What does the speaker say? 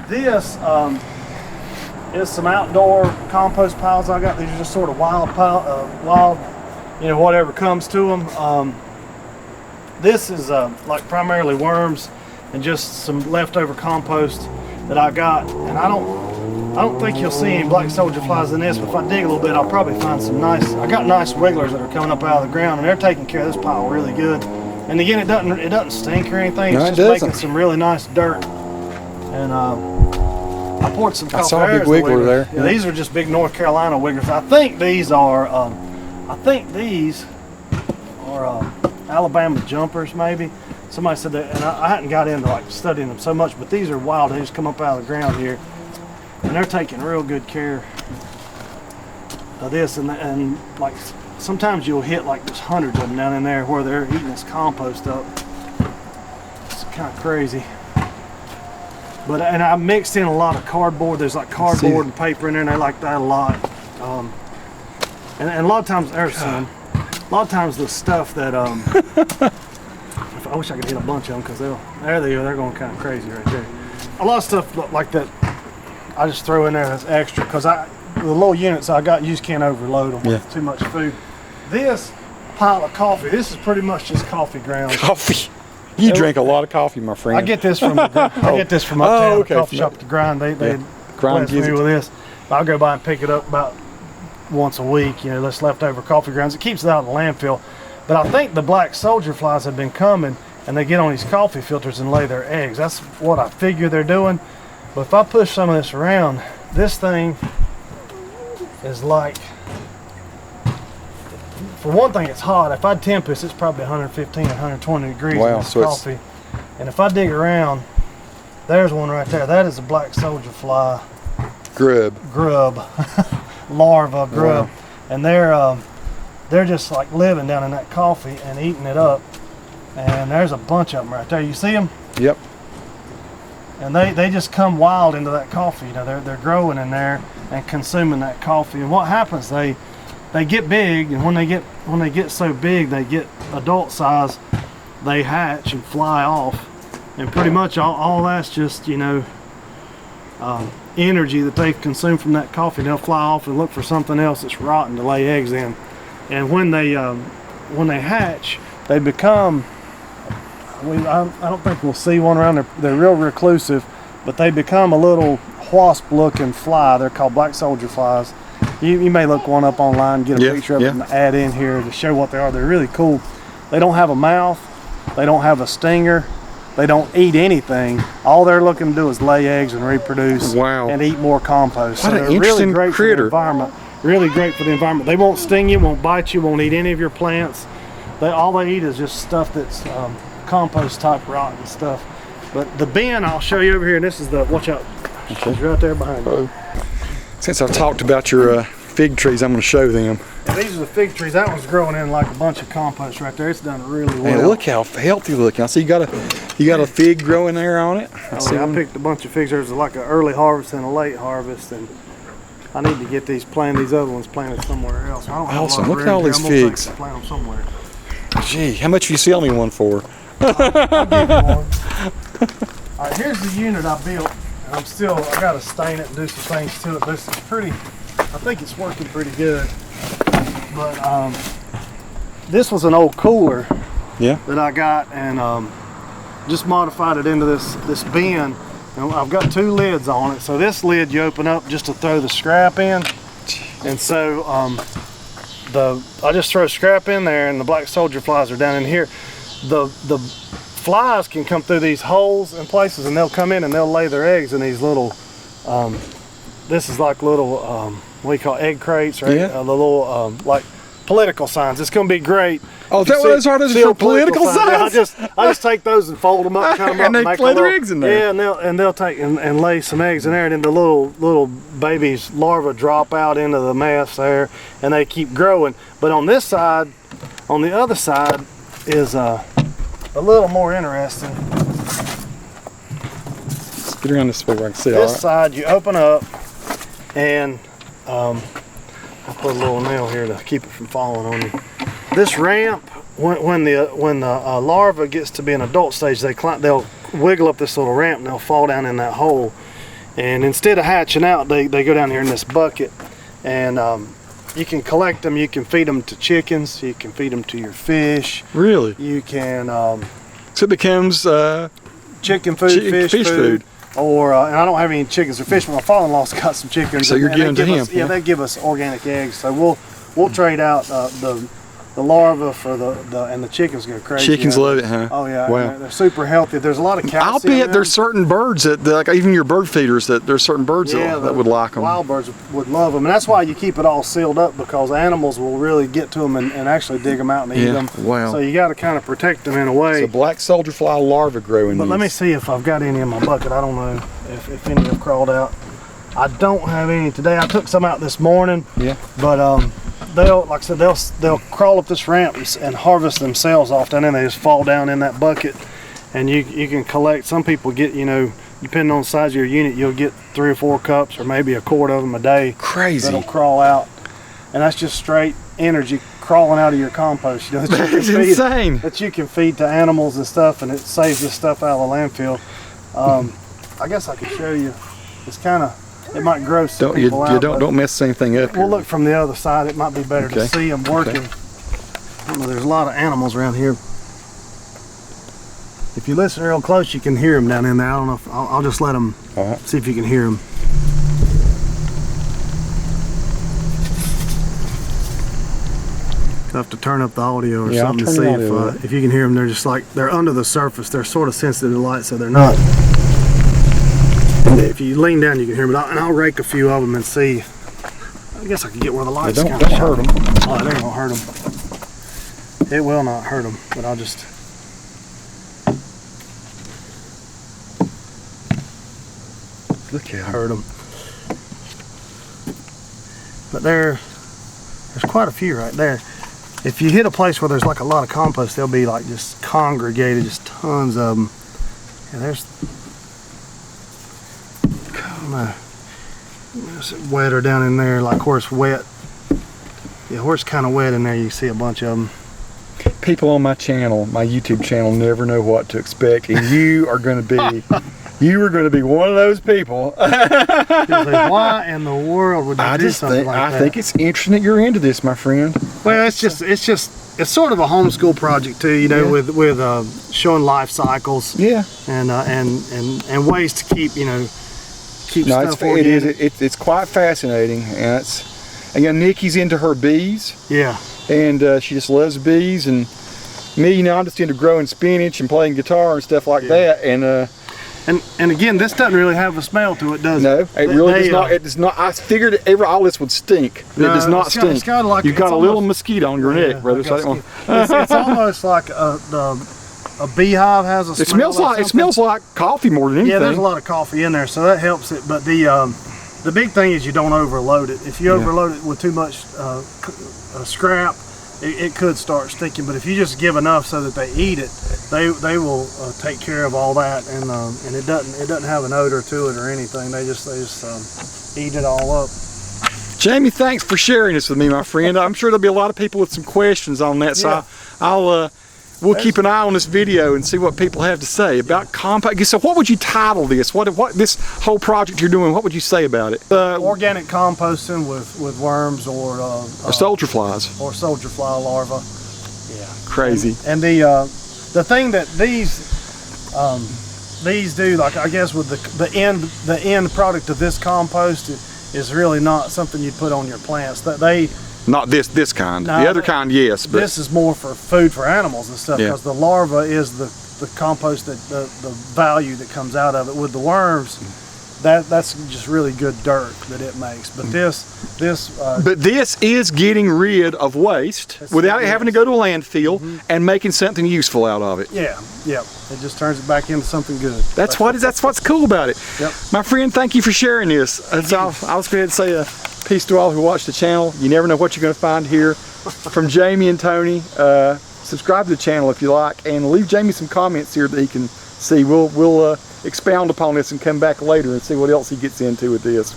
This is some outdoor compost piles I got. These are just sort of wild, whatever comes to them. This is like primarily worms and just some leftover compost that I got. And I don't think you'll see any black soldier flies in this, but if I dig a little bit, I'll probably find some I got nice wigglers that are coming up out of the ground, and they're taking care of this pile really good. And again, it doesn't stink or anything. It's just making some really nice dirt. And I poured some coffee. I saw a big wiggler there. Yeah, these are just big North Carolina wigglers. I think these are Alabama jumpers, maybe. Somebody said that, and I hadn't got into like studying them so much, but these are wild. They just come up out of the ground here, and they're taking real good care of this. And like sometimes you'll hit like there's hundreds of them down in there where they're eating this compost up. It's kind of crazy. And I mixed in a lot of cardboard. There's like cardboard and paper in there, and they like that a lot. And a lot of times there's some. A lot of times the stuff that I wish I could hit a bunch of them because there they are. They're going kind of crazy right there. A lot of stuff like that I just throw in there that's extra because the little units I got, you just can't overload them with too much food. This pile of coffee, this is pretty much just coffee grounds. Coffee. You drink a lot of coffee, my friend. I get this from uptown coffee shop to Grind. They bless me with this. I'll go by and pick it up about once a week. That's leftover coffee grounds. It keeps it out of the landfill. But I think the black soldier flies have been coming, and they get on these coffee filters and lay their eggs. That's what I figure they're doing. But if I push some of this around, this thing is like, for one thing, it's hot. If I temp this, it's probably 115, 120 degrees in this coffee. And if I dig around, there's one right there. That is a black soldier fly. Grub. Larva grub. Wow. And they're just like living down in that coffee and eating it up. And there's a bunch of them right there. You see them? Yep. And they just come wild into that coffee. They're growing in there and consuming that coffee. And what happens? They get big, and when they get so big, they get adult size, they hatch and fly off, and pretty much all that's just energy that they've consumed from that coffee. They'll fly off and look for something else that's rotten to lay eggs in, and when they hatch, they become. I don't think we'll see one around. They're real reclusive, but they become a little wasp-looking fly. They're called black soldier flies. You may look one up online, get a picture of it, and add in here to show what they are. They're really cool. They don't have a mouth. They don't have a stinger. They don't eat anything. All they're looking to do is lay eggs and reproduce and eat more compost. What an interesting critter. For the environment. Really great for the environment. They won't sting you, won't bite you, won't eat any of your plants. All they eat is just stuff that's compost type rotten stuff. But the bin I'll show you over here, and this is watch out. She's right there behind you. Since I've talked about your fig trees, I'm going to show them. And these are the fig trees. That one's growing in like a bunch of compost right there. It's done really well. Hey, look how healthy looking. I see you got a fig growing there on it. I picked a bunch of figs. There's like an early harvest and a late harvest, and I need to get these other ones planted somewhere else. Awesome. Look at all these figs. Plant them somewhere. Gee, how much are you selling me one for? I'll give you one. All right, here's the unit I built. I got to stain it and do some things to it, but it's I think it's working pretty good. But this was an old cooler that I got, and just modified it into this bin. And I've got two lids on it. So this lid you open up just to throw the scrap in. And so I just throw scrap in there, and the black soldier flies are down in here. The flies can come through these holes and places, and they'll come in and they'll lay their eggs in these little this is like little what do you call egg crates, right? The little like political signs. It's going to be great. Oh, is that what those are? Those are for political signs? Yeah, I just take those and fold them up, cut them and up, they lay their eggs in there. Yeah, and they'll take and lay some eggs in there, and then the little babies larvae drop out into the mess there, and they keep growing. But on this side, on the other side, is a little more interesting. Let's get around this way where I can see. This side you open up, and I'll put a little nail here to keep it from falling on you. This ramp, when the larva gets to be an adult stage, they'll wiggle up this little ramp and they'll fall down in that hole. And instead of hatching out, they go down here in this bucket, and you can collect them. You can feed them to chickens. You can feed them to your fish. Really? You can. So it becomes chicken food, fish food. Or and I don't have any chickens or fish, but my father-in-law's got some chickens. So you're giving to him? Yeah, they give us organic eggs. So we'll trade out the larva for and the chickens go crazy. Chickens love it, huh? Oh yeah, wow. They're super healthy. There's a lot of calcium. I'll bet there's certain birds that, like even your bird feeders, that there's certain birds that would like them. Wild birds would love them, and that's why you keep it all sealed up, because animals will really get to them and actually dig them out and eat them. Wow. So you got to kind of protect them in a way. So black soldier fly larvae growing. But let me see if I've got any in my bucket. I don't know if any have crawled out. I don't have any today. I took some out this morning. Yeah. But they'll, like I said, they'll crawl up this ramp and harvest themselves off down there. They just fall down in that bucket, and you can collect. Some people get, depending on the size of your unit, you'll get 3 or 4 cups or maybe a quart of them a day. Crazy. That'll crawl out, and that's just straight energy crawling out of your compost. That's insane. That you can feed to animals and stuff, and it saves this stuff out of the landfill. I guess I could show you. It's kind of. It might gross some people out. Don't mess the same thing up. We'll look from the other side. It might be better to see them working. Okay. There's a lot of animals around here. If you listen real close, you can hear them down in there. I don't know if I'll just let them see if you can hear them. You'll have to turn up the audio or something to see if you can hear them. They're just like, they're under the surface. They're sort of sensitive to light, so they're not. If you lean down, you can hear them. And I'll rake a few of them and see. I guess I can get where the lights don't hurt them. Oh, they won't hurt them. It will not hurt them, but I'll just. Look at hurt them. But there's quite a few right there. If you hit a place where there's like a lot of compost, they'll be like just congregated, just tons of them. Yeah, there's. It's wetter down in there, like where it's wet. Yeah, where it's kind of wet in there, you see a bunch of them. People on my channel, my YouTube channel, never know what to expect, and you are going to be one of those people. Why in the world would you do something like that? I think it's interesting that you're into this, my friend. Well, it's sort of a homeschool project too, with showing life cycles. Yeah. And ways to keep, keep stuff organic. It's quite fascinating, and Nikki's into her bees. Yeah. And she just loves bees, and me, I'm just into growing spinach and playing guitar and stuff like that. And again, this doesn't really have a smell to it, does it? No, it really does not. It does not. I figured all this would stink. It does not stink. It's kinda like, you've got a little mosquito on your neck, brother. So it's almost like a beehive has a smell. It smells like coffee more than anything. Yeah, there's a lot of coffee in there, so that helps it. But the big thing is you don't overload it. If you overload it with too much scrap, it could start stinking. But if you just give enough so that they eat it, they will take care of all that, and it doesn't have an odor to it or anything. They just eat it all up. Jamie, thanks for sharing this with me, my friend. I'm sure there'll be a lot of people with some questions on that, so we'll keep an eye on this video and see what people have to say about compost. So what would you title this? What this whole project you're doing, what would you say about it? Organic composting with worms or soldier flies. Or soldier fly larvae. Yeah. Crazy. And the thing that these do, like I guess with the end product of this compost is really not something you'd put on your plants. Not this kind. The other kind, yes. But this is more for food for animals and stuff, because the larva is the compost, that the value that comes out of it. With the worms, that's just really good dirt that it makes. But this is getting rid of waste without it having to go to a landfill and making something useful out of it. Yeah. It just turns it back into something good. That's what's cool about it. Yep. My friend, thank you for sharing this. I'll just go ahead and say peace to all who watch the channel. You never know what you're going to find here from Jamie and Tony. Subscribe to the channel if you like, and leave Jamie some comments here that he can see. We'll expound upon this and come back later and see what else he gets into with this.